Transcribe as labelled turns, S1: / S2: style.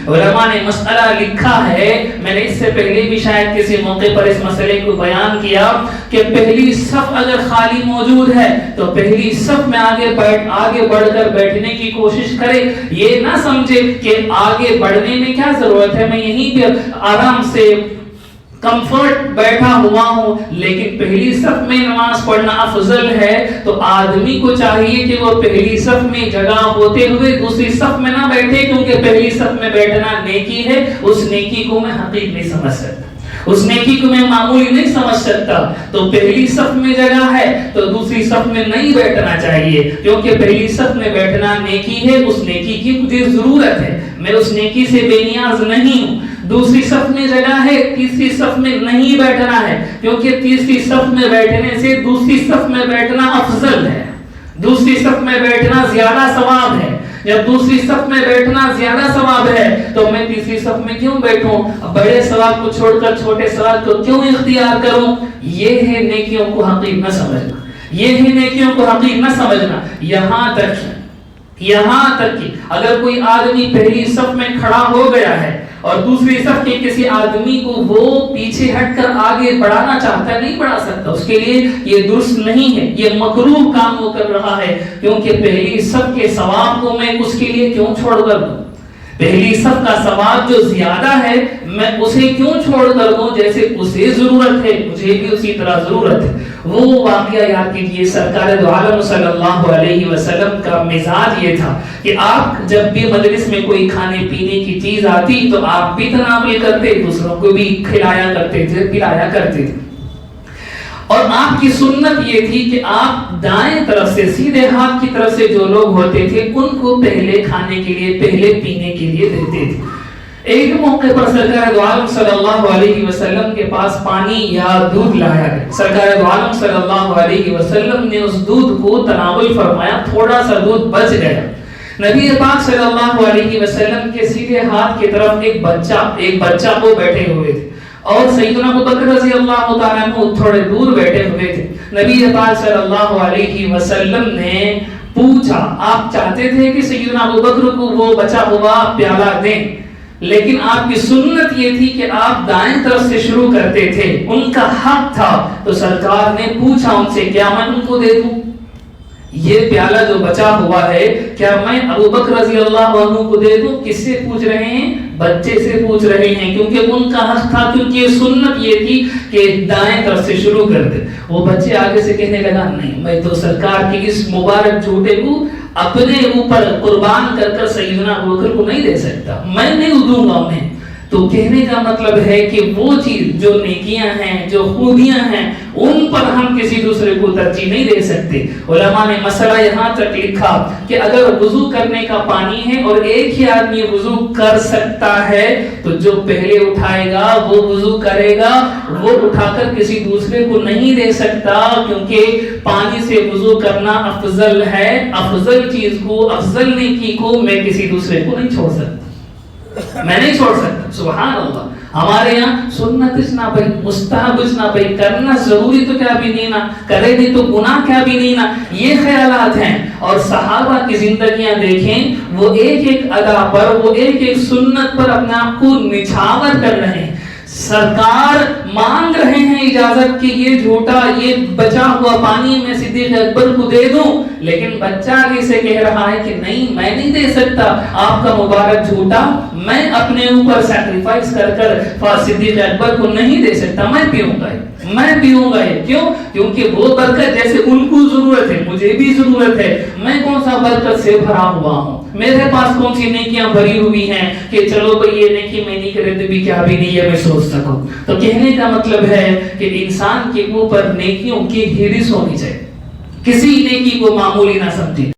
S1: علماء نے مسئلہ لکھا ہے، میں نے اس سے پہلے بھی شاید کسی موقع پر اس مسئلے کو بیان کیا کہ پہلی صف اگر خالی موجود ہے تو پہلی صف میں آگے بڑھ کر بیٹھنے کی کوشش کرے. یہ نہ سمجھے کہ آگے بڑھنے میں کیا ضرورت ہے، میں یہیں پہ آرام سے کمفرٹ بیٹھا ہوا ہوں، لیکن پہلی صف میں نماز پڑھنا افضل ہے. تو آدمی کو چاہیے کہ وہ پہلی صف میں جگہ ہوتے ہوئے دوسری صف میں نہ بیٹھے، کیونکہ پہلی صف میں بیٹھنا نیکی ہے. اس نیکی کو میں حقیق نہیں سمجھ سکتا، اس نیکی کو میں معمولی نہیں سمجھ سکتا. تو پہلی صف میں جگہ ہے تو دوسری صف میں نہیں بیٹھنا چاہیے، کیونکہ پہلی صف میں بیٹھنا نیکی ہے. اس نیکی کی مجھے ضرورت ہے، میں اس نیکی سے بے نیاز نہیں ہوں. دوسری صف میں جگہ ہے، تیسری صف میں نہیں بیٹھنا ہے، کیونکہ تیسری صف میں بیٹھنے سے دوسری صف میں بیٹھنا افضل ہے. دوسری صف میں بیٹھنا زیادہ ثواب ہے. جب دوسری صف میں بیٹھنا زیادہ ثواب ہے تو میں تیسری صف میں کیوں بیٹھوں؟ بڑے ثواب کو چھوڑ کر چھوٹے ثواب کو کیوں اختیار کروں؟ یہ ہے نیکیوں کو حقیق نہ سمجھنا، یہ ہے نیکیوں کو حقیق نہ سمجھنا. یہاں تک کہ اگر کوئی آدمی پہلی صف میں کھڑا ہو گیا ہے اور دوسری صف کے کسی آدمی کو وہ پیچھے ہٹ کر آگے بڑھانا چاہتا ہے، نہیں بڑھا سکتا. اس کے لیے یہ درست نہیں ہے، یہ مکروہ کام وہ کر رہا ہے، کیونکہ پہلی صف کے ثواب کو میں اس کے لیے کیوں چھوڑ کر دوں؟ پہلی صف کا ثواب جو زیادہ ہے میں اسے کیوں چھوڑ کر دوں؟ جیسے اسے ضرورت ہے مجھے بھی اسی طرح ضرورت ہے. وہ واقعہ یاد کیجئے، سرکار دو عالم صلی اللہ علیہ وسلم کا مزاج یہ تھا کہ آپ جب بھی مجلس میں کوئی کھانے پینے کی چیز آتی تو آپ بھی تناول کرتے، دوسروں کو بھی کھلایا کرتے تھے، پلایا کرتے تھے. اور آپ کی سنت یہ تھی کہ آپ دائیں طرف سے، سیدھے ہاتھ کی طرف سے جو لوگ ہوتے تھے ان کو پہلے کھانے کے لیے، پہلے پینے کے لیے دیتے تھے. ایک موقع پر سرکار دو عالم صلی اللہ علیہ وسلم کے پاس پانی یا دودھ لایا گیا. سرکار دو عالم صلی اللہ علیہ وسلم نے اس دودھ کو تناول فرمایا، تھوڑا سا دودھ بچ گیا. نبی پاک صلی اللہ علیہ وسلم کے سیدھے ہاتھ کی طرف ایک بچہ کو بیٹھے ہوئے تھے اور سیدنا ابوبکر رضی اللہ تعالیٰ عنہ تھوڑے دور بیٹھے ہوئے تھے. نبی پاک صلی اللہ علیہ وسلم نے پوچھا، آپ چاہتے تھے کہ سیدنا ابوبکر کو وہ بچا ہوا پیالہ دیں، لیکن آپ کی سنت یہ تھی کہ آپ دائیں طرف سے شروع کرتے تھے، ان کا حق تھا. تو سرکار نے پوچھا ان سے، کیا میں ان کو دے دوں یہ پیالہ جو بچا ہوا ہے؟ کیا میں ابوبکر رضی اللہ عنہ کو دے دوں؟ کس سے پوچھ رہے ہیں؟ بچے سے پوچھ رہے ہیں، کیونکہ ان کا حق تھا، کیونکہ سنت یہ تھی کہ دائیں طرف سے شروع کر دے. وہ بچے آگے سے کہنے لگا، نہیں میں تو سرکار کی اس مبارک جھوٹے کو اپنے اوپر قربان کر کر سیدنا ابوبکر کو نہیں دے سکتا، میں نہیں دوں گا انہیں. تو کہنے کا مطلب ہے کہ وہ چیز جو نیکیاں ہیں، جو خوبیاں ہیں، ان پر ہم کسی دوسرے کو ترجیح نہیں دے سکتے. علماء نے مسئلہ یہاں تک لکھا کہ اگر وضو کرنے کا پانی ہے اور ایک ہی آدمی وضو کر سکتا ہے تو جو پہلے اٹھائے گا وہ وضو کرے گا، وہ اٹھا کر کسی دوسرے کو نہیں دے سکتا، کیونکہ پانی سے وضو کرنا افضل ہے. افضل چیز کو، افضل نیکی کو میں کسی دوسرے کو نہیں چھوڑ سکتا، میں نہیں چھوڑ سکتا. سبحان اللہ. ہمارے یہاں سنت نہ بھائی، مستحب نہ بھائی، کرنا ضروری تو کیا بھی نہیں نا، کرے بھی تو گناہ کیا بھی نہیں نا، یہ خیالات ہیں. اور صحابہ کی زندگیاں دیکھیں، وہ ایک ایک ادا پر، وہ ایک ایک سنت پر اپنے آپ کو نچھاور کر رہے ہیں. سرکار مانگ رہے ہیں اجازت کہ یہ جھوٹا، یہ بچا ہوا پانی میں صدیق اکبر کو دے دوں، لیکن بچہ آگے سے کہہ رہا ہے کہ نہیں میں نہیں دے سکتا آپ کا مبارک جھوٹا، میں اپنے اوپر سیکریفائس کر کر صدیق اکبر کو نہیں دے سکتا، میں پیوں گا. کیوں؟ کیونکہ وہ برکت جیسے ان کو ضرورت ہے مجھے بھی ضرورت ہے. میں کون سا برکت سے بھرا ہوا ہوں، میرے پاس کون سی نیکیاں بھری ہوئی ہیں کہ چلو بھئی یہ نیکی میں نہیں کرے تو بھی کیا بھی نہیں ہے میں سوچ سکوں. تو کہنے کا مطلب ہے کہ انسان کے اوپر نیکیوں کی ہرس ہونی چاہیے، کسی نیکی کو معمولی نہ سمجھے.